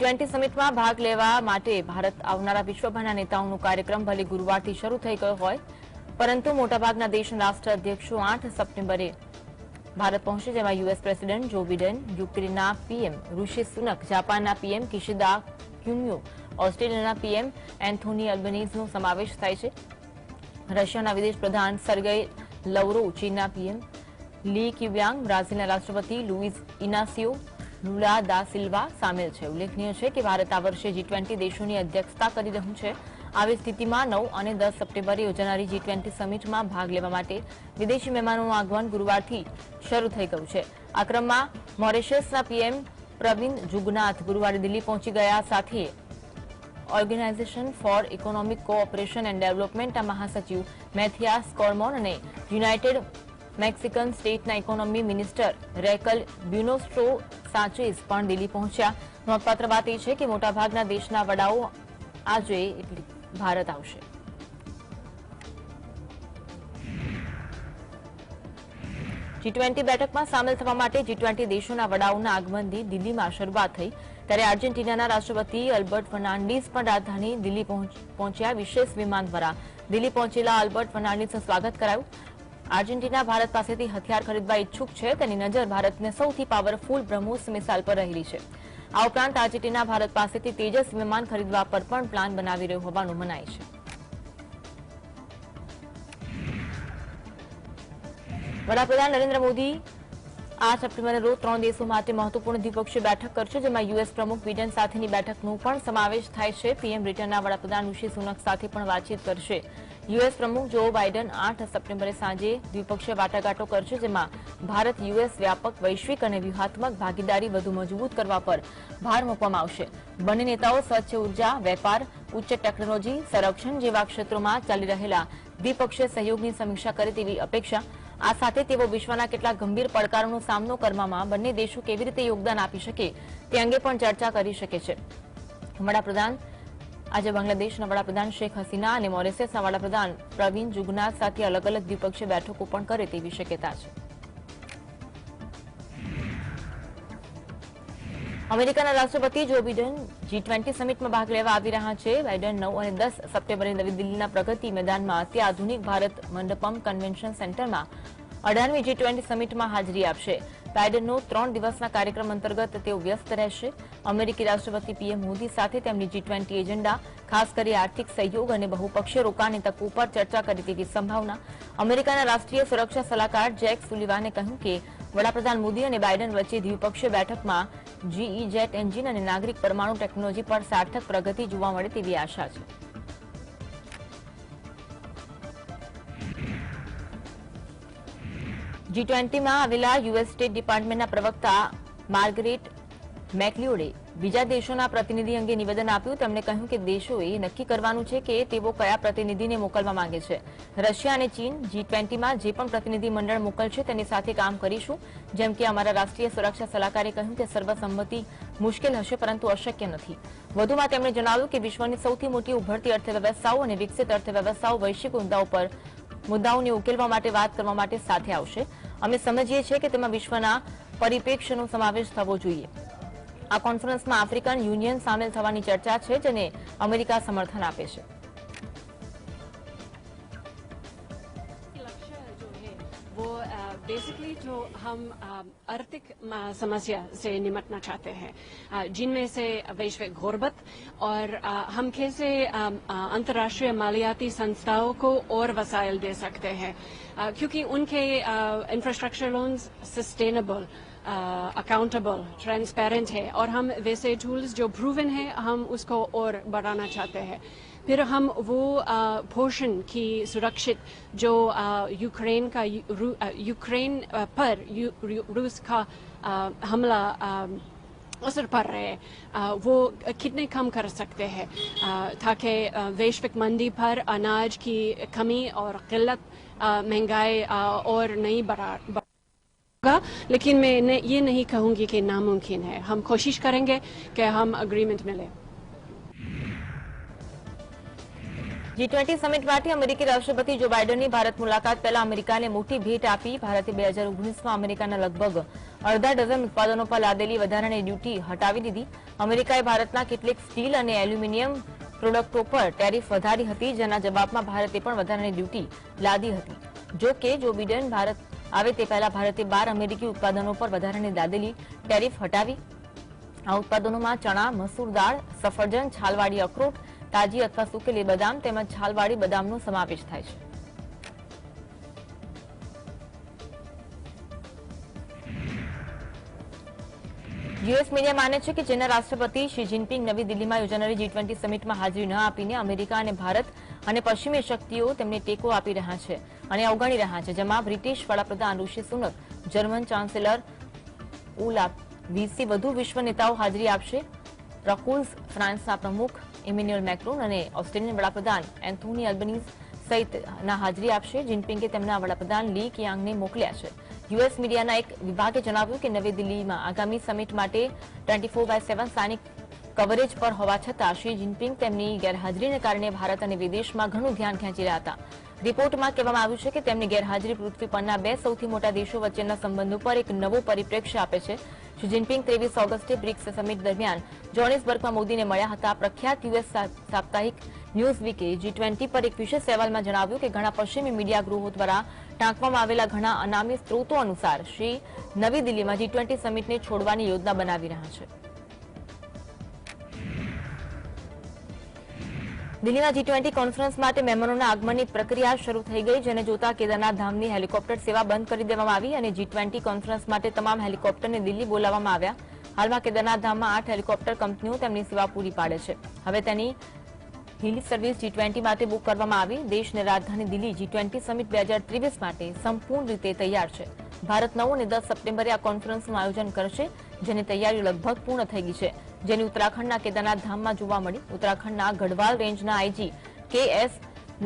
G20 સમિટમાં ભાગ લેવા માટે ભારત આવનારા વિશ્વભરના નેતાઓનો કાર્યક્રમ ભલે ગુરુવારથી શરૂ થઈ ગયો હોય, પરંતુ મોટાભાગના દેશના રાષ્ટ્ર અધ્યક્ષો 8 સપ્ટેમ્બરે ભારત પહોંચશે, જેમાં યુએસ પ્રેસિડેન્ટ જો બિડેન, યુક્રેનના પીએમ ઋષિ સુનક, જાપાનના પીએમ કિશિદા ફુમિયો, ઓસ્ટ્રેલિયાના પીએમ એન્થોની અલ્બનીઝનો સમાવેશ થાય છે. રશિયાના વિદેશ પ્રધાન સર્ગેઈ લવરોવ, ચીનના પીએમ લી ક્યુયાંગ, બ્રાઝિલના રાષ્ટ્રપતિ લુઇઝ ઇનાસિયો લુલા દા સિલ્વા સામેલ છે. ઉલ્લેખનીય છે કે ભારત આ વર્ષે G20 દેશોની અધ્યક્ષતા કરી રહ્યું છે. આવી સ્થિતિમાં 9 અને 10 સપ્ટેમ્બરે યોજાનારી G20 સમિટમાં ભાગ લેવા માટે વિદેશી મહેમાનોનું આગમન ગુરુવારથી શરૂ થઈ ગયું છે. આ ક્રમમાં મોરિશિયસના પીએમ પ્રવિંદ જુગનાથ ગુરુવારે દિલ્હી પહોંચી ગયા. સાથે Organisation for Economic Cooperation and ડેવલપમેન્ટના મહાસચિવ મેથિયાસ કોર્મોન અને યુનાઇટેડ મેક્સિકન સ્ટેટના ઇકોનોમી મિનિસ્ટર રેકલ બ્યુનોસ્ટ્રો સાચેઝ પણ દિલ્હી પહોંચ્યા. નોંધપાત્ર વાત એ છે કે મોટાભાગના દેશના વડાઓ આજે ભારત આવશે. G20 બેઠકમાં સામેલ થવા માટે G20 દેશોના વડાઓના આગમનથી દિલ્હીમાં શરૂઆત થઈ, ત્યારે આર્જેન્ટિનાના રાષ્ટ્રપતિ અલ્બર્ટ ફર્નાન્ડીઝ પણ રાજધાની દિલ્હી પહોંચ્યા. વિશેષ વિમાન દ્વારા દિલ્હી પહોંચેલા અલ્બર્ટ ફર્નાન્ડીઝનું સ્વાગત કરાયું. આર્જેન્ટિના ભારત પાસેથી હથિયાર ખરીદવા ઇચ્છુક છે. તેની નજર ભારતને સૌથી પાવરફુલ બ્રહ્મોસ મિસાઇલ પર રહેલી છે. આ ઉપરાંત આર્જેન્ટિના ભારત પાસેથી તેજસ વિમાન ખરીદવા પર પણ પ્લાન બનાવી રહ્યું હોવાનું મનાય છે. વડાપ્રધાન નરેન્દ્ર મોદી 8 સપ્ટેમ્બરે રોજ 3 દેશો માટે મહત્વપૂર્ણ દ્વિપક્ષીય બેઠક કરશે, જેમાં યુએસ પ્રમુખ બિડેન સાથેની બેઠકનો પણ સમાવેશ થાય છે. પીએમ બ્રિટનના વડાપ્રધાન ઋષિ સુનક સાથે પણ વાતચીત કરશે. યુએસ પ્રમુખ જો બાઇડન 8 સપ્ટેમ્બરે સાંજે દ્વિપક્ષીય વાટાઘાટો કરશે, જેમાં ભારત યુએસ વ્યાપક વૈશ્વિક અને વ્યૂહાત્મક ભાગીદારી વધુ મજબૂત કરવા પર ભાર મૂકવામાં આવશે. બંને નેતાઓ સ્વચ્છ ઉર્જા, વેપાર, ઉચ્ચ ટેકનોલોજી, સંરક્ષણ જેવા ક્ષેત્રોમાં ચાલી રહેલા દ્વિપક્ષીય સહયોગની સમીક્ષા કરે તેવી અપેક્ષા. આ સાથે તેઓ વિશ્વના કેટલાક ગંભીર પડકારોનો સામનો કરવામાં બંને દેશો કેવી રીતે યોગદાન આપી શકે તે અંગે પણ ચર્ચા કરી શકે છે. વડાપ્રધાન આજે બાંગ્લાદેશના વડાપ્રધાન શેખ હસીના અને મોરિશિયસના વડાપ્રધાન પ્રવિંદ જુગનાથ સાથે અલગ અલગ દ્વિપક્ષીય બેઠકો પણ કરે તેવી શક્યતા છે. અમેરિકાના રાષ્ટ્રપતિ જો બિડેન G20 સમિટમાં ભાગ લેવા આવી રહ્યા છે. બાઇડન 9 અને 10 સપ્ટેમ્બરે નવી દિલ્હીના પ્રગતિ મેદાનમાં અત્યાધુનિક ભારત મંડપમ કન્વેન્શન સેન્ટરમાં 18મી G20 સમિટમાં હાજરી આપશે. બાઇડનનો 3 દિવસના કાર્યક્રમ અંતર્ગત તેઓ વ્યસ્ત રહેશે. અમેરિકી રાષ્ટ્રપતિ પીએમ મોદી સાથે તેમની G20 એજન્ડા, ખાસ કરી આર્થિક સહયોગ અને બહુપક્ષીય રોકાણની તકો પર ચર્ચા કરે તેવી સંભાવના. અમેરિકાના રાષ્ટ્રીય સુરક્ષા સલાહકાર જેક સુલિવાને કહ્યું કે વડાપ્રધાન મોદી અને બાઇડન વચ્ચે દ્વિપક્ષીય બેઠકમાં GE જેટ એન્જિન અને નાગરિક પરમાણુ ટેકનોલોજી પર સાર્થક પ્રગતિ જોવા મળે તેવી આશા છે. G20માં આવેલા યુએસ સ્ટેટ ડિપાર્ટમેન્ટના પ્રવક્તા માર્ગરેટ મેકલિયોડે બીજા દેશોના પ્રતિનિધિ અંગે નિવેદન આપ્યું. તેમણે કહ્યું કે દેશોએ નક્કી કરવાનું છે કે તેઓ કયા પ્રતિનિધિને મોકલવા માંગે છે. રશિયા અને ચીન G20માં જે પણ પ્રતિનિધિ મંડળ મોકલશે તેની સાથે કામ કરીશું. જેમ કે અમારા રાષ્ટ્રીય સુરક્ષા સલાહકારે કહ્યું કે સર્વસંમતિ મુશ્કેલ હશે, પરંતુ અશક્ય નથી. વધુમાં તેમણે જણાવ્યું કે વિશ્વની સૌથી મોટી ઉભરતી અર્થવ્યવસ્થાઓ અને વિકસિત અર્થવ્યવસ્થાઓ વૈશ્વિક મુદ્દાઓને ઉકેલવા માટે વાત કરવા માટે સાથે આવશે. અમે સમજીએ છીએ કે તેમાં વિશ્વના પરિપ્રેક્ષ્યનો સમાવેશ થવો જોઈએ. આ કોન્ફરન્સમાં આફ્રિકન યુનિયન સામેલ થવાની ચર્ચા છે, જેને અમેરિકા સમર્થન આપે છે. वो बेसिकली जो हम आर्थिक समस्या से निपटना चाहते हैं, जिनमें से वैश्विक गुर्बत और हम कैसे अंतर्राष्ट्रीय मालियाती संस्थाओं को और वसाइल दे सकते हैं, क्योंकि उनके infrastructure loans sustainable, accountable, transparent है और हम वैसे टूल्स जो प्रूवन है हम उसको और बढ़ाना चाहते हैं. फिर हम वो पोषण की सुरक्षित जो यूक्रेन पर रूस का हमला असर पड़ रहे हैं वो कितने कम कर सकते हैं, ताकि वैश्विक मंदी पर अनाज की कमी और किल्लत, महंगाई और नहीं बढ़ा. लेकिन मैं ये नहीं कहूँगी कि नामुमकिन है. हम कोशिश करेंगे कि हम अग्रीमेंट मिले. G20 સમિટ માટે અમેરિકી રાષ્ટ્રપતિ જો બાઇડનની ભારત મુલાકાત પહેલા અમેરિકાને મોટી ભેટ આપી. ભારતે 2019માં અમેરિકાના લગભગ અડધા ડઝન ઉત્પાદનો પર લાદેલી વધારાની ડ્યુટી હટાવી દીધી. અમેરિકાએ ભારતના કેટલીક સ્ટીલ અને એલ્યુમિનિયમ પ્રોડક્ટો પર ટેરિફ વધારી હતી, જેના જવાબમાં ભારતે પણ વધારાની ડ્યુટી લાદી હતી. જો કે જો બિડેન ભારત આવે તે પહેલા ભારતે 12 અમેરિકી ઉત્પાદનો પર વધારાની લાદેલી ટેરિફ હટાવી. આ ઉત્પાદનોમાં ચણા, મસૂર દાળ, સફરજન, છાલવાળી અખરોટ, તાજી અથવા સુકેલી બદામ તેમજ છાલવાળી બદામનો સમાવેશ થાય છે. યુએસ મીડિયા માને છે કે ચીનના રાષ્ટ્રપતિ શી જિનપિંગ નવી દિલ્હીમાં યોજાનારી G20 સમિટમાં હાજરી ન આપીને અમેરિકા અને ભારત અને પશ્ચિમી શક્તિઓ તેમને ટેકો આપી રહ્યા છે અને અવગણી રહ્યા છે, જેમાં બ્રિટિશ વડાપ્રધાન Rishi Sunak, German chancellor Olaf વીસથી વધુ વિશ્વ નેતાઓ હાજરી આપશે. રકુલ્સ, ફ્રાન્સના પ્રમુખ ઇમેન્યુઅલ મેક્રોન અને ઓસ્ટ્રેલિયન વડાપ્રધાન એન્થોની અલ્બનીઝ સહિતના હાજરી આપશે. જિનપિંગે તેમના વડાપ્રધાન લી કિયાંગને મોકલ્યા છે. યુએસ મીડિયાના એક વિભાગે જણાવ્યું કે નવી દિલ્હીમાં આગામી સમિટ માટે 24/7 સૈનિક કવરેજ પર હોવા છતાં શી જિનપિંગ તેમની ગેરહાજરીને કારણે ભારત અને વિદેશમાં ઘણું ધ્યાન ખેંચી રહ્યા હતા. રિપોર્ટમાં કહેવામાં આવ્યું છે કે તેમની ગેરહાજરી પૃથ્વી પરના બે સૌથી મોટા દેશો વચ્ચેના સંબંધો પર એક નવો પરિપ્રેક્ષ્ય આપે છે. શી જિનપિંગ 23 ઓગસ્ટે બ્રિક્સ સમિટ દરમિયાન જોહાનિસબર્ગમાં મોદીને મળ્યા હતા. પ્રખ્યાત યુએસ સાપ્તાહિક ન્યૂઝવીકે G20 પર એક વિશેષ અહેવાલમાં જણાવ્યું કે ઘણા પશ્ચિમી મીડિયા ગૃહો દ્વારા ટાંકવામાં આવેલા ઘણા અનામી સ્ત્રોતો અનુસાર શ્રી નવી દિલ્હીમાં G20 સમિટને છોડવાની યોજના બનાવી રહ્યા છે. દિલ્હીના G20 કોન્ફરન્સ માટે મહેમાનોના આગમનની પ્રક્રિયા શરૂ થઈ ગઈ, જેને જોતા કેદારનાથ ધામની હેલિકોપ્ટર સેવા બંધ કરી દેવામાં આવી અને G20 કોન્ફરન્સ માટે તમામ હેલિકોપ્ટરને દિલ્હી બોલાવવામાં આવ્યા. હાલમાં કેદારનાથ ધામમાં 8 હેલિકોપ્ટર કંપનીઓ તેમની સેવા પૂરી પાડે છે. હવે તેની હિલી સર્વિસ G20 માટે બુક કરવામાં આવી. દેશની રાજધાની દિલ્હી G20 સમિટ 2023 માટે સંપૂર્ણ રીતે તૈયાર છે. ભારત 9 અને 10 સપ્ટેમ્બરે આ કોન્ફરન્સનું આયોજન કરશે, જેની તૈયારીઓ લગભગ પૂર્ણ થઈ ગઈ છે, જેની ઉત્તરાખંડના કેદારનાથ ધામમાં જોવા મળી. ઉત્તરાખંડના ગઢવાલ રેન્જના આઈજી KS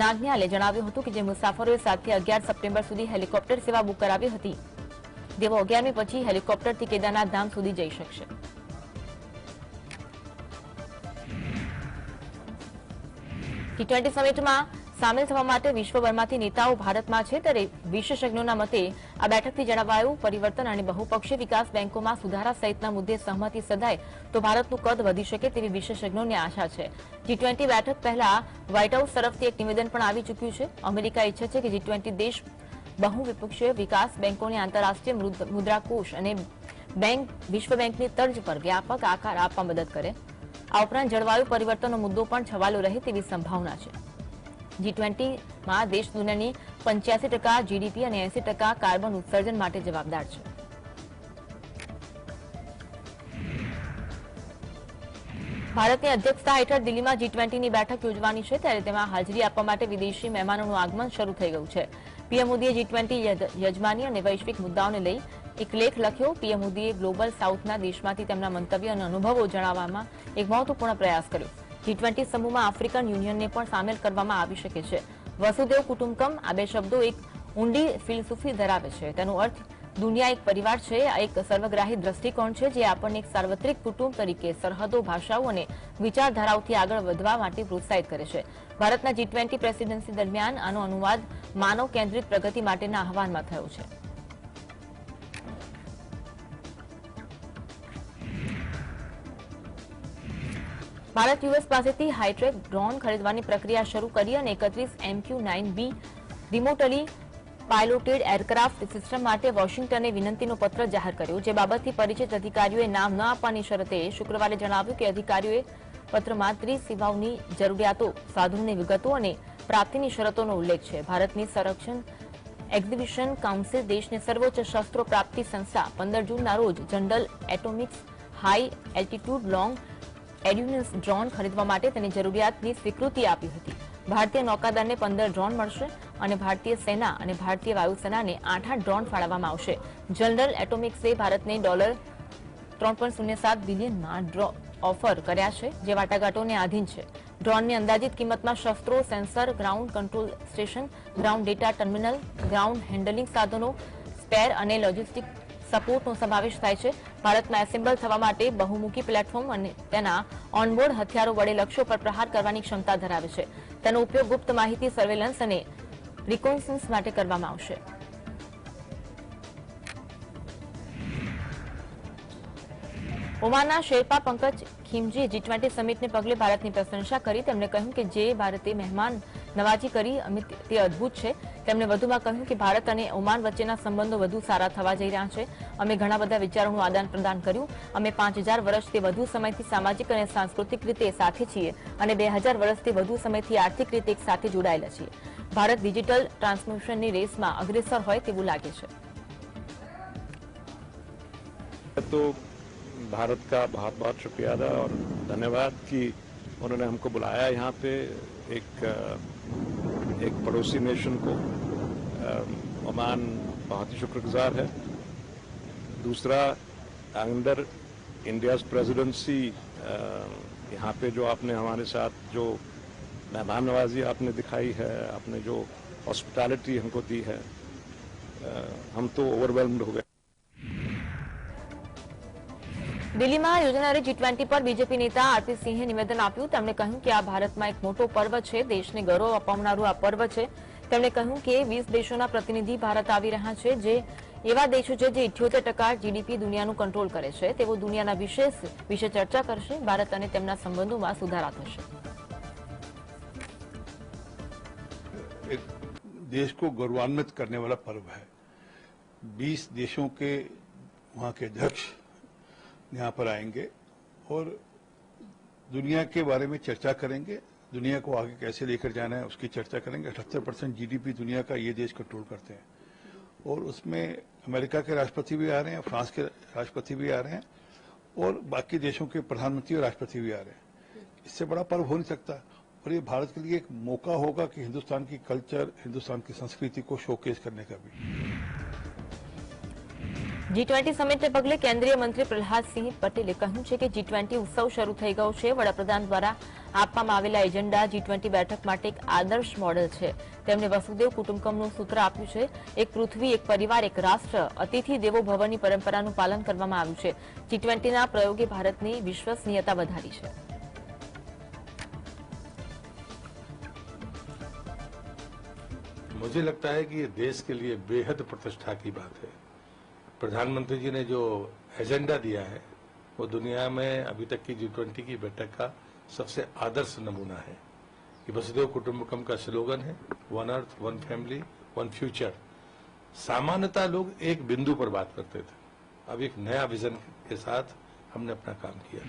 નાગન્યાલે જણાવ્યું હતું કે જે મુસાફરોએ 7 થી 11 સપ્ટેમ્બર સુધી હેલિકોપ્ટર સેવા બુક કરાવી હતી તેઓ 11મી પછી હેલિકોપ્ટરથી કેદારનાથ ધામ સુધી જઈ શકશે. G20 સમિટમાં સામેલ થવા માટે વિશ્વભરમાંથી નેતાઓ ભારતમાં છે, ત્યારે વિશેષજ્ઞોના મતે આ બેઠકથી જણાવાયું પરિવર્તન અને બહુપક્ષીય વિકાસ બેંકોમાં સુધારા સહિતના મુદ્દે સહમતિ સધાય તો ભારતનું કદ વધી શકે તેવી વિશેષજ્ઞોની આશા છે. G20 બેઠક પહેલા વ્હાઇટ હાઉસ તરફથી એક નિવેદન પણ આવી ચૂક્યું છે. અમેરિકા ઈચ્છે છે કે G20 દેશ બહુવિપક્ષીય વિકાસ બેંકોને આંતરરાષ્ટ્રીય મુદ્રાકોષ અને વિશ્વ બેંકની તર્જ પર વ્યાપક આકાર આપવા મદદ કરે. આ ઉપરાંત જળવાયુ પરિવર્તનનો મુદ્દો પણ છવાલો રહે તેવી સંભાવના છે. G20માં દેશ દુનિયાની 85% GDP અને 80% કાર્બન ઉત્સર્જન માટે જવાબદાર છે. ભારતની અધ્યક્ષતા હેઠળ દિલ્હીમાં G20ની બેઠક યોજવાની છે, ત્યારે તેમાં હાજરી આપવા માટે વિદેશી મહેમાનોનું આગમન શરૂ થઈ ગયું છે. પીએમ મોદીએ G20 યજમાની અને વૈશ્વિક મુદ્દાઓને લઈ એક લેખ લખ્યો. પીએમ મોદીએ ગ્લોબલ સાઉથના દેશમાંથી તેમના મંતવ્ય અને અનુભવો જણાવવામાં એક મહત્વપૂર્ણ પ્રયાસ કર્યો. G20 સમૂહમાં આફ્રિકન યુનિયનને પણ સામેલ કરવામાં આવી શકે છે. વસુદેવ કુટુંબકમ આ બે શબ્દો એક ઊંડી ફિલસૂફી ધરાવે છે. તેનો અર્થ દુનિયા એક પરિવાર છે. આ એક સર્વગ્રાહી દ્રષ્ટિકોણ છે જે આપણને એક સાર્વત્રિક કુટુંબ તરીકે સરહદો, ભાષાઓ અને વિચારધારાઓથી આગળ વધવા માટે પ્રોત્સાહિત કરે છે. ભારતના G20 પ્રેસિડેન્સી દરમિયાન આનો અનુવાદ માનવ કેન્દ્રિત પ્રગતિ માટેના આહવાનમાં થયો છે. ભારત યુએસ પાસેથી હાઈટ્રેક ડ્રોન ખરીદવાની પ્રક્રિયા શરૂ કરી અને 31 MQ-9B રિમોટલી પાયલોટેડ એરક્રાફ્ટ સિસ્ટમ માટે વોશિંગ્ટને વિનંતીનો પત્ર જાહેર કર્યો, જે બાબતથી પરિચિત અધિકારીઓએ નામ ન આપવાની શરતે શુક્રવારે જણાવ્યું કે અધિકારીઓએ પત્રમાં 30 સેવાઓની જરૂરિયાતો, સાધનોની વિગતો અને પ્રાપ્તિની શરતોનો ઉલ્લેખ છે. ભારતની સંરક્ષણ એક્ઝિબિશન કાઉન્સિલ દેશની સર્વોચ્ચ શસ્ત્રો પ્રાપ્તિ સંસ્થા 15 જૂનના રોજ General Atomics high altitude long endurance drone ખરીદવા માટે તેની જરૂરિયાતની સ્વીકૃતિ આપી હતી. ભારતીય નૌકાદળને 15 ડ્રોન મળશે અને ભારતીય સેના અને ભારતીય વાયુસેનાને 8 ડ્રોન ફાળવવામાં આવશે. જનરલ એટોમિક્સે ભારતને $3.07 બિલિયનમાં ઓફર કર્યા છે, જે વાટાઘાટોને આધીન છે. ડ્રોનની અંદાજિત કિંમતમાં શસ્ત્રો, sensor, ground control station, ground data terminal, ground handling સાધનો, સ્પેર અને લોજિસ્ટિક સપોર્ટનો સમાવેશ થાય છે. ભારતમાં એસેમ્બલ થવા માટે બહુમુખી પ્લેટફોર્મ અને તેના ઓનબોર્ડ હથિયારો વડે લક્ષ્યો પર પ્રહાર કરવાની ક્ષમતા ધરાવે છે. તેનો ઉપયોગ ગુપ્ત માહિતી સર્વેલન્સ અને રિકોન્સન્સ માટે કરવામાં આવશે. ઓમાનના શેરપા પંકજ ખીમજીએ G20 સમિટને પગલે ભારતની પ્રશંસા કરી. તેમણે કહ્યું કે જે ભારતે મહેમાન નવાજી કરી તે અદભુત છે. તેમણે વધુમાં કહ્યું કે ભારત અને ઓમાન વચ્ચેના સંબંધો વધુ સારા થવા જઈ રહ્યા છે. અમે ઘણા બધા વિચારોનું આદાન પ્રદાન કર્યું. અમે 5000 વર્ષથી વધુ સમયથી સામાજિક અને સાંસ્કૃતિક રીતે સાથે છીએ અને 2000 વર્ષથી વધુ સમયથી આર્થિક રીતે એક સાથે જોડાયેલા છીએ. ભારત ડિજિટલ ટ્રાન્સફોર્મેશનની રેસમાં અગ્રેસર હોય તેવું લાગે છે. तो भारत का बहुत बहुत शुक्रिया अदा और धन्यवाद कि उन्होंने हमको बुलाया यहाँ पे एक पड़ोसी नेशन को. ओमान बहुत ही शुक्रगुजार है. दूसरा, अंडर इंडियाज प्रेसिडेंसी यहाँ पे जो आपने हमारे साथ जो मेहमान नवाजी आपने दिखाई है, आपने जो हॉस्पिटैलिटी हमको दी है, हम तो ओवरवेल्म्ड हो गए. દિલ્હીમાં યોજાનારી G20 પર બીજેપી નેતા આરપી સિંહે નિવેદન આપ્યું. તેમણે કહ્યું કે આ ભારતમાં એક મોટો પર્વ છે. દેશને ગૌરવ અપાવનારું આ પર્વ છે. તેમણે કહ્યું કે 20 દેશોના પ્રતિનિધિ ભારત આવી રહ્યા છે, જે એવા દેશો છે જે 78% જીડીપી દુનિયાનું કંટ્રોલ કરે છે. તેઓ દુનિયાના વિશે ચર્ચા કરશે. ભારત અને તેમના સંબંધોમાં સુધારા થશે. एक देश को गौरवान्वित करने वाला पर्व है. 20 देशों के वहां के अध्यक्ष यहाँ पर आएंगे और दुनिया के बारे में चर्चा करेंगे. दुनिया को आगे कैसे लेकर जाना है उसकी चर्चा करेंगे. 78% जीडीपी दुनिया का ये देश कंट्रोल करते हैं और उसमें अमेरिका के राष्ट्रपति भी आ रहे हैं, फ्रांस के राष्ट्रपति भी आ रहे हैं और बाकी देशों के प्रधानमंत्री और राष्ट्रपति भी आ रहे हैं. इससे बड़ा पर्व हो नहीं सकता और ये भारत के लिए एक मौका होगा कि हिंदुस्तान की कल्चर, हिंदुस्तान की संस्कृति को शोकेस करने का भी. G20 સમિટને પગલે કેન્દ્રીય મંત્રી પ્રહલાદસિંહ પટેલે કહ્યું છે કે G20 ઉત્સવ શરૂ થઈ ગયો છે. વડાપ્રધાન દ્વારા આપવામાં આવેલા એજન્ડા G20 બેઠક માટે એક આદર્શ મોડેલ છે. તેમણે વસુદેવ કુટુંબકમનું સૂત્ર આપ્યું છે. એક પૃથ્વી, એક પરિવાર, એક રાષ્ટ્ર, અતિથિ દેવો ભવની પરંપરાનું પાલન કરવામાં આવ્યું છે. G20ના પ્રયોગે ભારતની વિશ્વસનીયતા વધારી છે. मुझे लगता है कि ये देश के लिए बेहद प्रतिष्ठा की बात है. प्रधानमंत्री जी ने जो एजेंडा दिया है वो दुनिया में अभी तक की G20 की बैठक का सबसे आदर्श नमूना है. कि वसुदेव कुटुंबकम का स्लोगन है, one earth, one family, one future. सामान्यतः लोग एक बिंदु पर बात करते थे. अब एक नया विजन के साथ हमने अपना काम किया.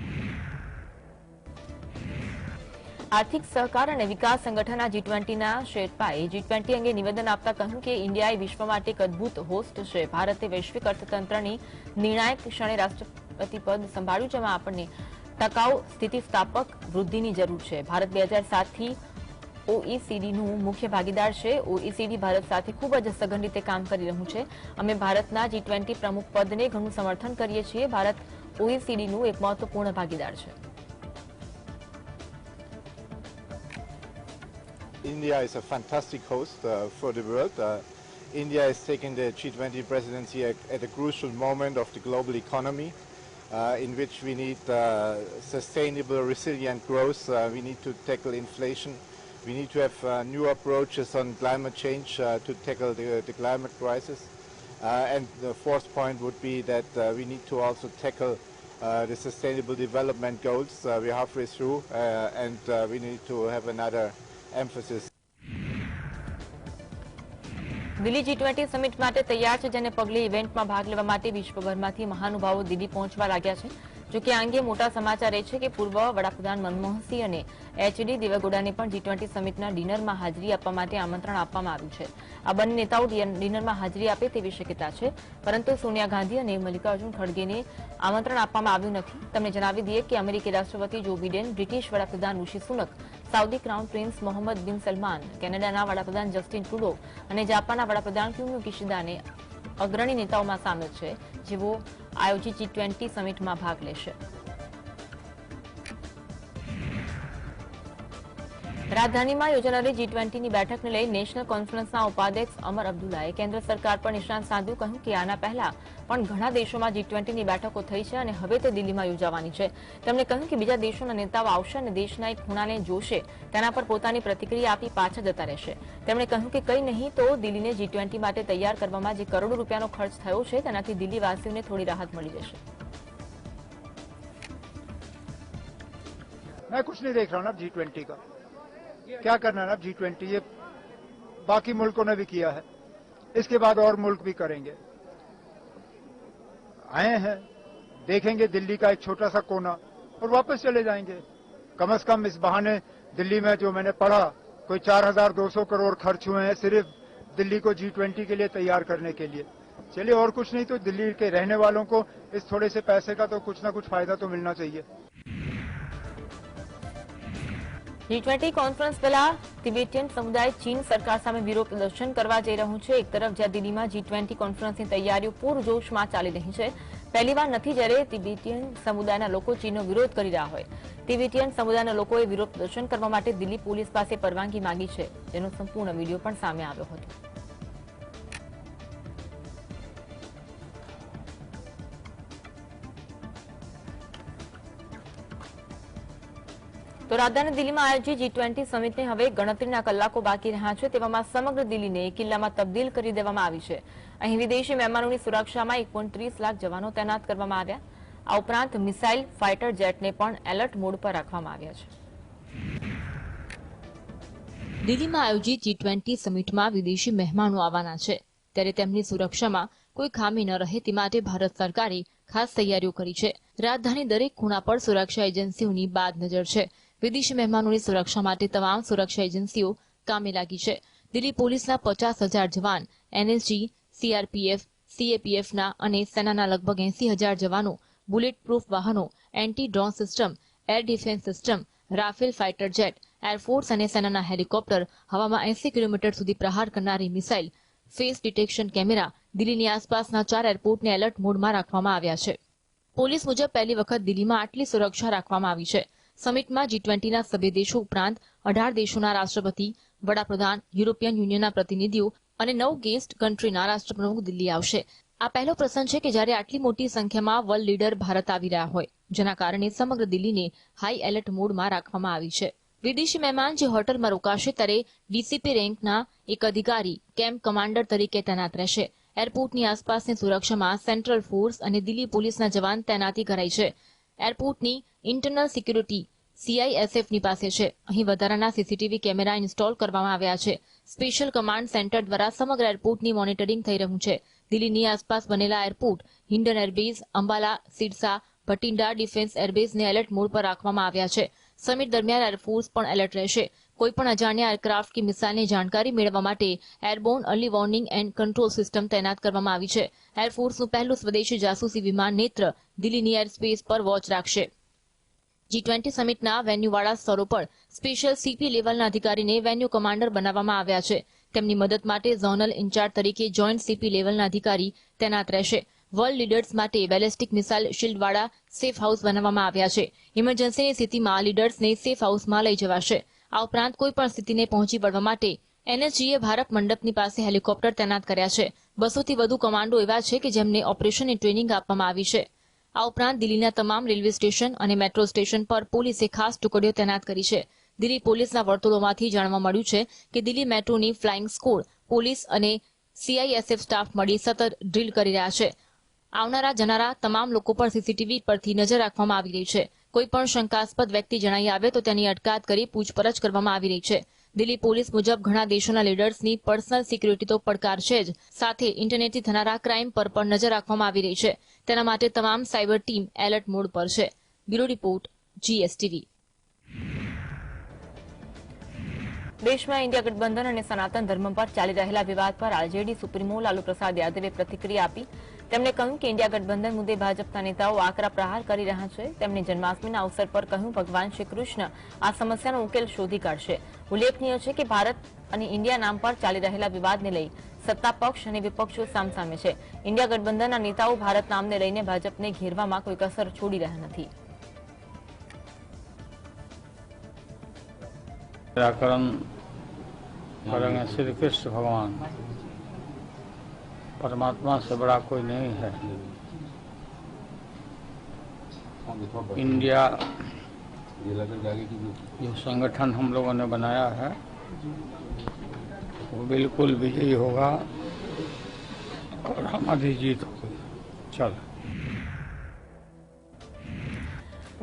આર્થિક સહકાર અને વિકાસ સંગઠનના G20ના શેરપાએ G20 અંગે નિવેદન આપતા કહ્યું કે ઇન્ડિયા વિશ્વ માટે એક અદભુત હોસ્ટ છે. ભારતે વૈશ્વિક અર્થતંત્રની નિર્ણાયક ક્ષણે રાષ્ટ્રપતિ પદ સંભાળ્યું, જેમાં આપણને ટકાઉ સ્થિતિસ્થાપક વૃદ્ધિની જરૂર છે. ભારત 2007થી OECDનું મુખ્ય ભાગીદાર છે. OECD ભારત સાથે ખૂબ જ સઘન રીતે કામ કરી રહ્યું છે. અમે ભારતના G20 પ્રમુખ પદને ઘણું સમર્થન કરીએ છીએ. ભારત OECDનું એક મહત્વપૂર્ણ ભાગીદાર છે. India is a fantastic host for the world. India is taking the G20 presidency at a crucial moment of the global economy, in which we need sustainable, resilient growth. We need to tackle inflation. We need to have new approaches on climate change to tackle the climate crisis. And the fourth point would be that we need to also tackle the sustainable development goals. We're halfway through, and we need to have another emphasis. Delhi G20 summit માટે તૈયાર છે, જેને પગલે ઇવેન્ટમાં ભાગ લેવા માટે વિશ્વભરમાંથી મહાનુભાવો દિલ્હી પહોંચવા લાગ્યા છે. જો કે આ અંગે મોટા સમાચાર એ છે કે પૂર્વ વડાપ્રધાન મનમોહનસિંહ અને HD દેવેગૌડાને પણ G20 સમિટના ડિનરમાં હાજરી આપવા માટે આમંત્રણ આપવામાં આવ્યું છે. આ બંને નેતાઓ ડિનરમાં હાજરી આપે તેવી શક્યતા છે, પરંતુ સોનિયા ગાંધી અને મલ્લિકાર્જુન ખડગેને આમંત્રણ આપવામાં આવ્યું નથી. તમને જણાવી દઈએ કે અમેરિકી રાષ્ટ્રપતિ જો બિડેન, બ્રિટિશ વડાપ્રધાન Rishi Sunak, Saudi crown prince Mohammed bin Salman, કેનેડાના વડાપ્રધાન જસ્ટિન ટ્રુડો અને જાપાનના વડાપ્રધાન ફુમિયો કિશિદાને અગ્રણી નેતાઓમાં સામેલ છે, જેઓ આયોજિત G20 સમિટમાં ભાગ લેશે. રાજધાનીમાં યોજાનારી G20ની બેઠકને લઈ નેશનલ કોન્ફરન્સના ઉપાધ્યક્ષ અમર અબ્દુલ્લાએ કેન્દ્ર સરકાર પર નિશાન સાધ્યું. કહ્યું કે આના પહેલા પણ ઘણા દેશોમાં G20ની બેઠકો થઈ છે અને હવે તે દિલ્હીમાં યોજાવાની છે. તેમણે કહ્યું કે બીજા દેશોના નેતાઓ આવશે અને દેશના એક ખૂણાને જોશે, તેના પર પોતાની પ્રતિક્રિયા આપી પાછા જતા રહેશે. તેમણે કહ્યું કે કંઈ નહીં તો દિલ્હીને G20 માટે તૈયાર કરવામાં જે કરોડો રૂપિયાનો ખર્ચ થયો છે, તેનાથી દિલ્હીવાસીઓને થોડી રાહત મળી જશે. मैं कुछ नहीं देख रहा हूँ ना G20 का क्या करना है ना G20, ये बाकी मुल्कों ने भी किया है, इसके बाद और मुल्क भी करेंगे। आए हैं, देखेंगे दिल्ली का एक छोटा सा कोना और वापस चले जाएंगे। कम से कम इस बहाने दिल्ली में जो मैंने पढ़ा कोई 4,200 करोड़ खर्च हुए हैं सिर्फ दिल्ली को G20 के लिए तैयार करने के लिए। चलिए, और कुछ नहीं तो दिल्ली के रहने वालों को इस थोड़े से पैसे का तो कुछ ना कुछ फायदा तो मिलना चाहिए। G20 કોન્ફરન્સ પહેલા તિબેટિયન સમુદાય ચીન સરકાર સામે વિરોધ પ્રદર્શન કરવા જઈ રહ્યું છે। એક તરફ જ્યાં દિલ્હીમાં G20 કોન્ફરન્સની તૈયારીઓ પૂરજોશમાં ચાલી રહી છે, પહેલીવાર નથી જ્યારે તિબેટિયન સમુદાયના લોકો ચીનનો વિરોધ કરી રહ્યા હોય। તિબેટિયન સમુદાયના લોકોએ વિરોધ પ્રદર્શન કરવા માટે દિલ્હી પોલીસ પાસે પરવાનગી માંગી છે, જેનો સંપૂર્ણ વિડીયો પણ સામે આવ્યો હતો। તો રાજધાની દિલ્હીમાં આયોજિત G20 સમિટને હવે ગણતરીના કલાકો બાકી રહ્યા છે, તેવામાં સમગ્ર દિલ્હીને કિલ્લામાં તબદીલ કરી દેવામાં આવી છે। અહીં વિદેશી મહેમાનોની સુરક્ષામાં 1.30 લાખ જવાનો તૈનાત કરવામાં આવ્યા। આ ઉપરાંત મિસાઇલ ફાઇટર જેટને પણ એલર્ટ મોડ પર રાખવામાં આવ્યા છે। દિલ્હીમાં આયોજિત G20 સમિટમાં વિદેશી મહેમાનો આવવાના છે, ત્યારે તેમની સુરક્ષામાં કોઈ ખામી ન રહે તે માટે ભારત સરકારે ખાસ તૈયારીઓ કરી છે। રાજધાની દરેક ખૂણા પર સુરક્ષા એજન્સીઓની બાદ નજર છે। વિદેશી મહેમાનોની સુરક્ષા માટે તમામ સુરક્ષા એજન્સીઓ કામે લાગી છે। દિલ્હી પોલીસના 50,000 જવાન, NSG, CRPF, CAPFના અને સેનાના લગભગ 80,000 જવાનો, બુલેટ પ્રૂફ વાહનો, anti drone system, air defence system, Rafale fighter jet, air force અને સેનાના હેલિકોપ્ટર, હવામાં 80 કિલોમીટર સુધી પ્રહાર કરનારી મિસાઇલ, ફેસ ડિટેક્શન કેમેરા, દિલ્હીની આસપાસના 4 એરપોર્ટને એલર્ટ મોડમાં રાખવામાં આવ્યા છે। પોલીસ મુજબ પહેલી વખત દિલ્હીમાં આટલી સુરક્ષા રાખવામાં આવી છે। સમિટમાં G20ના સભ્ય દેશો ઉપરાંત 18 દેશોના રાષ્ટ્રપતિ, વડાપ્રધાન, યુરોપિયન યુનિયનના પ્રતિનિધિઓ અને 9 ગેસ્ટ કન્ટ્રીના રાષ્ટ્રપ્રમુખ દિલ્હી આવશે। આ પહેલો પ્રસંગ છે કે જ્યારે આટલી મોટી સંખ્યામાં વર્લ્ડ લીડર ભારત આવી રહ્યા હોય, જેના કારણે સમગ્ર દિલ્હીને હાઈ એલર્ટ મોડમાં રાખવામાં આવી છે। વિદેશી મહેમાન જે હોટલમાં રોકાશે ત્યારે DCP રેન્કના એક અધિકારી કેમ્પ કમાન્ડર તરીકે તૈનાત રહેશે। એરપોર્ટની આસપાસની સુરક્ષામાં સેન્ટ્રલ ફોર્સ અને દિલ્હી પોલીસના જવાન તૈનાતી કરાઈ છે। એરપોર્ટની ઇન્ટરનલ સિક્યુરિટી CISFની પાસે છે। અહીં વધારાના CCTV કેમેરા ઇન્સ્ટોલ કરવામાં આવ્યા છે। સ્પેશિયલ કમાન્ડ સેન્ટર દ્વારા સમગ્ર એરપોર્ટની મોનિટરિંગ થઈ રહ્યું છે। દિલ્હીની આસપાસ બનેલા airport, Hindon airbase, Ambala, Sirsa, Bathinda defence એરબેઝને એલર્ટ મોડ પર રાખવામાં આવ્યા છે। સમિટ દરમિયાન એરફોર્સ પણ એલર્ટ રહેશે। કોઈપણ અજાણ્યા એરક્રાફ્ટ કે મિસાઇલની જાણકારી મેળવવા માટે airborne early warning and control system તૈનાત કરવામાં આવી છે। એરફોર્સનું પહેલું સ્વદેશી જાસૂસી વિમાન નેત્ર દિલ્હીની એરસ્પેસ પર વોચ રાખશે। G20 સમિટના વેન્યુવાળા સ્થળો પર સ્પેશિયલ CP લેવલના અધિકારીને વેન્યુ કમાન્ડર બનાવવામાં આવ્યા છે। તેમની મદદ માટે ઝોનલ ઇન્ચાર્જ તરીકે જોઈન્ટ CP લેવલના અધિકારી તૈનાત રહેશે। વર્લ્ડ લીડર્સ માટે બેલેસ્ટિક મિસાઇલ શિલ્ડવાળા સેફ હાઉસ બનાવવામાં આવ્યા છે। ઇમરજન્સીની સ્થિતિમાં લીડર્સને સેફ હાઉસમાં લઈ જવાશે। આ ઉપરાંત કોઈપણ સ્થિતિને પહોંચી વળવા માટે NSGએ ભારત મંડપની પાસે હેલિકોપ્ટર તૈનાત કર્યા છે। 200થી વધુ કમાન્ડો એવા છે કે જેમને ઓપરેશનની ટ્રેનિંગ આપવામાં આવી છે। આ ઉપરાંત દિલ્હીના તમામ રેલવે સ્ટેશન અને મેટ્રો સ્ટેશન પર પોલીસે ખાસ ટુકડીઓ તૈનાત કરી છે। દિલ્હી પોલીસના વર્તુળોમાંથી જાણવા મળ્યું છે કે દિલ્હી મેટ્રોની ફ્લાઇંગ સ્કોડ, પોલીસ અને CISF સ્ટાફ મળી સતત ડ્રીલ કરી રહ્યા છે। આવનારા જનારા તમામ લોકો પર CCTV પરથી નજર રાખવામાં આવી રહી છે। કોઈપણ શંકાસ્પદ વ્યક્તિ જણાઈ આવે તો તેની અટકાયત કરી પૂછપરછ કરવામાં આવી રહી છે। દિલ્હી પોલીસ મુજબ ઘણા દેશોના લીડર્સની પર્સનલ સિક્યુરિટી તો પડકાર છે જ, સાથે ઇન્ટરનેટથી થનારા ક્રાઇમ પર પણ નજર રાખવામાં આવી રહી છે। તેના માટે તમામ સાયબર ટીમ એલર્ટ મોડ પર છે। Bureau report, GSTV। દેશમાં ઇન્ડિયા ગઠબંધન અને સનાતન ધર્મ પર ચાલી રહેલા વિવાદ પર RJD સુપ્રીમો લાલુ પ્રસાદ યાદવે પ્રતિક્રિયા આપી। તેમણે કહ્યું કે ઇન્ડિયા ગઠબંધન મુદ્દે ભાજપના નેતાઓ આકરા પ્રહાર કરી રહ્યા છે। તેમણે જન્માષ્ટમીના અવસર પર કહ્યું ભગવાન શ્રી કૃષ્ણ આ સમસ્યાનો ઉકેલ શોધી કાઢશે। ઉલ્લેખનીય છે કે ભારત અને ઇન્ડિયા નામ પર ચાલી રહેલા વિવાદને લઈ સત્તા પક્ષ અને વિપક્ષો સામસામે છે। ઇન્ડિયા ગઠબંધનના નેતાઓ ભારત નામને લઈને ભાજપને ઘેરવામાં કોઈ કસર છોડી રહ્યા નથી। निराकरण करेंगे श्री कृष्ण भगवान। परमात्मा से बड़ा कोई नहीं है। इंडिया जो संगठन हम लोगों ने बनाया है वो बिल्कुल विजयी होगा और हमारी जीत होगी। चलो।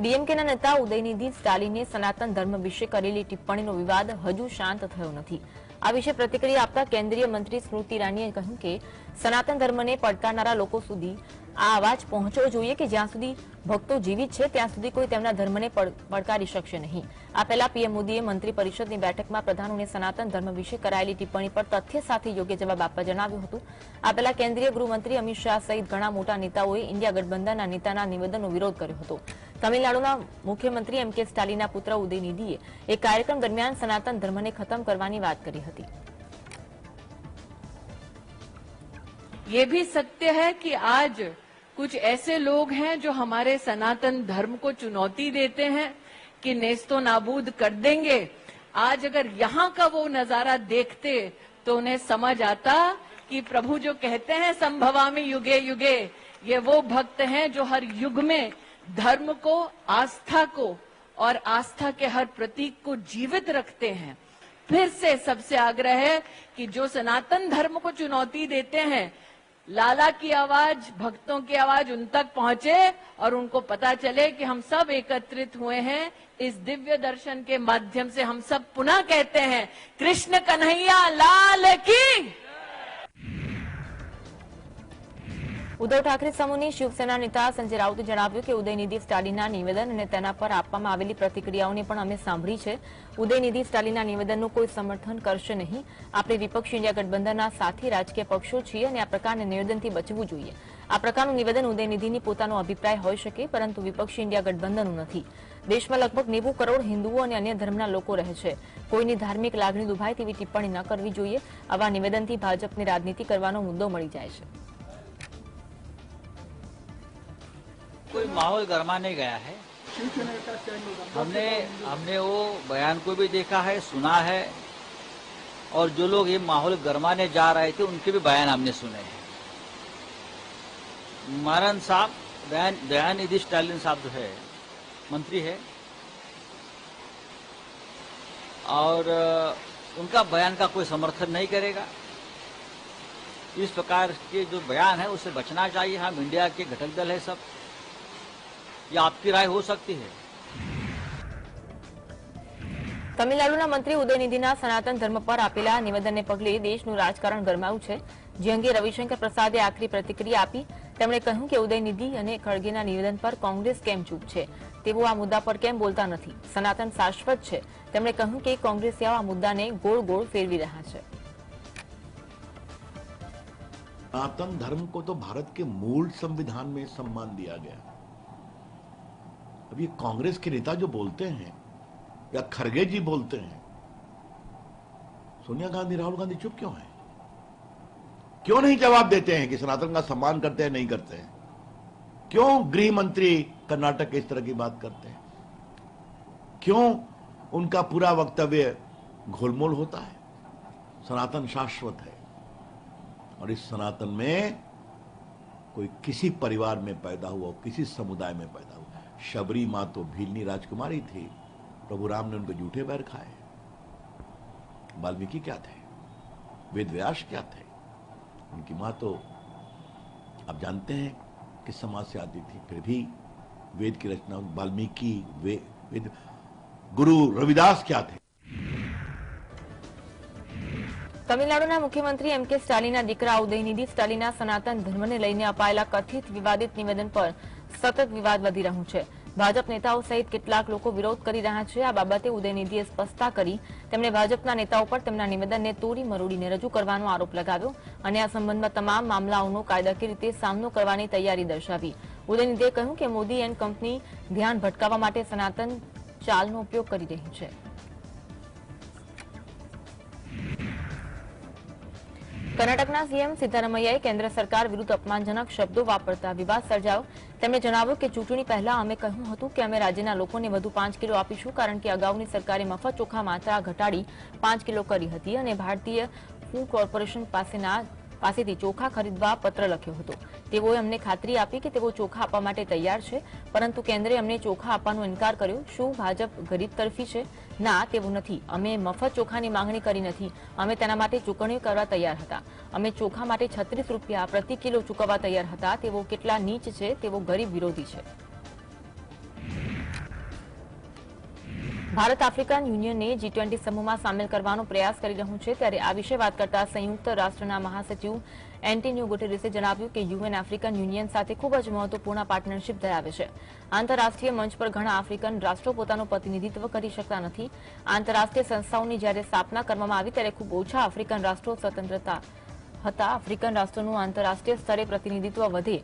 ડીએમકેના નેતા ઉદયનિધિ સ્ટાલિને સનાતન ધર્મ વિશે કરેલી ટિપ્પણીનો વિવાદ હજુ શાંત થયો નથી. આ વિશે પ્રતિક્રિયા આપતા કેન્દ્રીય મંત્રી સ્મૃતિ ઈરાનીએ કહ્યું કે સનાતન ધર્મને પડકારનારા લોકો સુધી આ અવાજ પહોંચવો જોઈએ કે જ્યાં સુધી ભક્તો જીવિત છે ત્યાં સુધી કોઈ તેમના ધર્મને પડકારી શકશે નહીં. આ પહેલા પીએમ મોદીએ મંત્રી પરિષદની બેઠકમાં પ્રધાનોને સનાતન ધર્મ વિશે કરાયેલી ટિપ્પણી પર તથ્ય સાથે યોગ્ય જવાબ આપવા જણાવ્યું હતું. આ પહેલા કેન્દ્રીય ગૃહમંત્રી અમિત શાહ સહિત ઘણા મોટા નેતાઓએ ઇન્ડિયા ગઠબંધનના નેતાના નિવેદનનો વિરોધ કર્યો હતો. તમિલનાડુના મુખ્યમંત્રી એમ કે સ્ટાલિનના પુત્ર ઉદયનિધિએ એક કાર્યક્રમ દરમિયાન સનાતન ધર્મને ખતમ કરવાની વાત કરી હતી. ये भी सत्य है कि आज कुछ ऐसे लोग हैं जो हमारे सनातन धर्म को चुनौती देते हैं कि नेस्तो नाबूद कर देंगे. आज अगर यहाँ का वो नजारा देखते तो उन्हें समझ आता कि प्रभु जो कहते हैं संभवामि युगे युगे, ये वो भक्त हैं जो हर युग में धर्म को, आस्था को और आस्था के हर प्रतीक को जीवित रखते हैं. फिर से सबसे आग्रह है कि जो सनातन धर्म को चुनौती देते हैं, लाला की आवाज, भक्तों की आवाज उन तक पहुंचे और उनको पता चले कि हम सब एकत्रित हुए हैं. इस दिव्य दर्शन के माध्यम से हम सब पुनः कहते हैं कृष्ण कन्हैया लाल की. ઉદ્ધવ ઠાકરે સમૂહની શિવસેના નેતા સંજય રાઉતે જણાવ્યું કે ઉદયનિધિ સ્ટાલિનના નિવેદન અને તેના પર આપવામાં આવેલી પ્રતિક્રિયાઓને પણ અમે સાંભળી છે. ઉદયનિધિ સ્ટાલિનના નિવેદનનું કોઈ સમર્થન કરશે નહીં. આપણે વિપક્ષી ઇન્ડિયા ગઠબંધનના સાથી રાજકીય પક્ષો છીએ અને આ પ્રકારના નિવેદનથી બચવું જોઈએ. આ પ્રકારનું નિવેદન ઉદયનિધિની પોતાનો અભિપ્રાય હોઈ શકે, પરંતુ વિપક્ષી ઇન્ડિયા ગઠબંધનનું નથી. દેશમાં લગભગ 90 કરોડ હિન્દુઓ અને અન્ય ધર્મના લોકો રહે છે. કોઈની ધાર્મિક લાગણી દુભાય તેવી ટિપ્પણી ન કરવી જોઈએ. આવા નિવેદનથી ભાજપને રાજનીતિ કરવાનો મુદ્દો મળી જાય છે. कोई माहौल गर्मा नहीं गया है. हमने वो बयान को भी देखा है, सुना है, और जो लोग ये माहौल गरमाने जा रहे थे उनके भी बयान हमने सुने हैं. महाराज साहब, दयानिधि स्टालिन साहब जो है मंत्री है और उनका बयान का कोई समर्थन नहीं करेगा. इस प्रकार के जो बयान है उससे बचना चाहिए. हम इंडिया के घटक दल है सब. ये आपकी राय हो सकती है. તમિલનાડુના મંત્રી ઉદયનિધિના સનાતન ધર્મ પર આપેલા નિવેદનને પગલે દેશનું રાજકારણ ગરમાયું છે. જે અંગે રવિશંકર પ્રસાદે આખરી પ્રતિક્રિયા આપી. તેમણે કહ્યું કે ઉદયનિધિ અને ખડગેના નિવેદન પર કોંગ્રેસ કેમ ચૂપ છે, તેઓ આ મુદ્દા પર કેમ બોલતા નથી. સનાતન શાશ્વત છે. તેમણે કહ્યું કે કોંગ્રેસીઓ આ મુદ્દાને ગોળ ગોળ ફેરવી રહ્યા છે. सनातन धर्म को तो भारत के मूल संविधान में सम्मान दिया गया. अब ये कांग्रेस के नेता जो बोलते हैं या खरगे जी बोलते हैं, सोनिया गांधी, राहुल गांधी चुप क्यों है? क्यों नहीं जवाब देते हैं कि सनातन का सम्मान करते हैं, नहीं करते हैं? क्यों गृह मंत्री कर्नाटक इस तरह की बात करते हैं? क्यों उनका पूरा वक्तव्य घोलमोल होता है? सनातन शाश्वत है और इस सनातन में कोई किसी परिवार में पैदा हुआ, किसी समुदाय में पैदा हुआ. शबरी मां तो भीलनी राजकुमारी थी. प्रभु राम ने उनके जूठे पैर खाए. वाल्मीकि क्या थे? वेद व्यास क्या थे? उनकी मां तो आप जानते हैं किस समाज से आती थी. फिर भी वेद की रचना वाल्मीकि, वेद गुरु रविदास क्या थे? તમિલનાડુના મુખ્યમંત્રી એમ કે સ્ટાલિનના દીકરા ઉદયનિધિ સ્ટાલિનના સનાતન ધર્મને લઈને અપાયેલા કથિત વિવાદિત નિવેદન પર સતત વિવાદ વધી રહ્યું છે. ભાજપ નેતાઓ સહિત કેટલાક લોકો વિરોધ કરી રહ્યા છે. આ બાબતે ઉદયનિધિએ સ્પષ્ટતા કરી. તેમણે ભાજપના નેતાઓ પર તેમના નિવેદનને તોડી મરોડીને રજૂ કરવાનો આરોપ લગાવ્યો અને આ સંબંધમાં તમામ મામલાઓનો કાયદાકીય રીતે સામનો કરવાની તૈયારી દર્શાવી. ઉદયનિધિએ કહ્યું કે મોદી એન્ડ કંપની ધ્યાન ભટકાવવા માટે સનાતન ચાલનો ઉપયોગ કરી રહી છે. કર્ણાટકના સીએમ સિદ્ધારમૈયાએ કેન્દ્ર સરકાર વિરુદ્ધ અપમાનજનક શબ્દો વાપરતા વિવાદ સર્જાયો. તેમણે જણાવ્યું કે ચૂંટણી પહેલા અમે કહ્યું હતું કે અમે રાજ્યના લોકોને વધુ 5 કિલો આપીશું, કારણ કે અગાઉની સરકારે મફત ચોખા માત્રા ઘટાડી 5 કિલો કરી હતી અને ભારતીય ફૂડ કોર્પોરેશન પાસેથી ચોખા ખરીદવા પત્ર લખ્યો હતો. તેઓએ અમને ખાતરી આપી કે તેઓ ચોખા આપવા માટે તૈયાર છે, પરંતુ કેન્દ્રે અમને ચોખા આપવાનો ઇનકાર કર્યો. શું ભાજપ ગરીબ તરફી છે? ના, તેવું નથી. અમે મફત ચોખાની માંગણી કરી નથી. અમે તેના માટે ચૂકવણી કરવા તૈયાર હતા. અમે ચોખા માટે 36 રૂપિયા પ્રતિ કિલો ચૂકવવા તૈયાર હતા. તેઓ કેટલા નીચ છે, તેઓ ગરીબ વિરોધી છે. ભારત આફ્રિકન યુનિયનને G20 સમૂહમાં સામેલ કરવાનો પ્રયાસ કરી રહ્યું છે ત્યારે આ વિશે વાત કરતા સંયુક્ત રાષ્ટ્રના મહાસચિવ એન્ટોનિયો ગુટેરેસે જણાવ્યું કે યુએન આફ્રિકન યુનિયન સાથે ખૂબ જ મહત્વપૂર્ણ પાર્ટનરશિપ ધરાવે છે। આંતરરાષ્ટ્રીય મંચ પર ઘણા આફ્રિકન રાષ્ટ્રો પોતાનું પ્રતિનિધિત્વ કરી શકતા નથી। આંતરરાષ્ટ્રીય સંસ્થાઓની જ્યારે સ્થાપના કરવામાં આવી ત્યારે ખૂબ ઓછા આફ્રિકન રાષ્ટ્રો સ્વતંત્રતા હતા। આફ્રિકન રાષ્ટ્રોનું આંતરરાષ્ટ્રીય સ્તરે પ્રતિનિધિત્વ વધે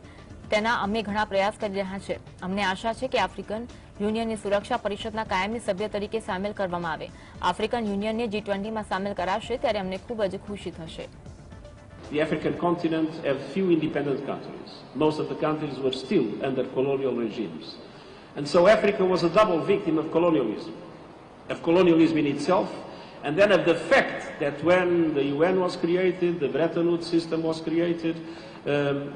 તેના અમે ઘણા પ્રયાસ કરી રહ્યા છે। અમને આશા છે કે આફ્રિકન યુનિયનની સુરક્ષા પરિષદના કાયમી સભ્ય તરીકે સામેલ કરવામાં આવે। આફ્રિકન યુનિયનને G20 માં સામેલ કરાશે ત્યારે અમને ખૂબ જ ખુશી થશે। The African continent had few independent countries. Most of the countries were still under colonial regimes. And so Africa was a double victim of colonialism in itself, and then of the fact that when the UN was created, the Bretton Woods system was created,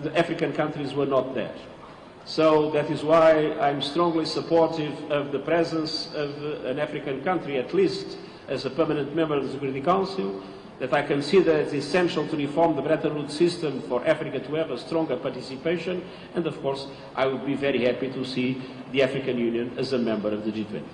the African countries were not there. So that is why I'm strongly supportive of the presence of an African country, at least as a permanent member of the Security Council, that I consider it essential to reform the Bretton Woods system for Africa to have a stronger participation, and of course I would be very happy to see the African Union as a member of the G20.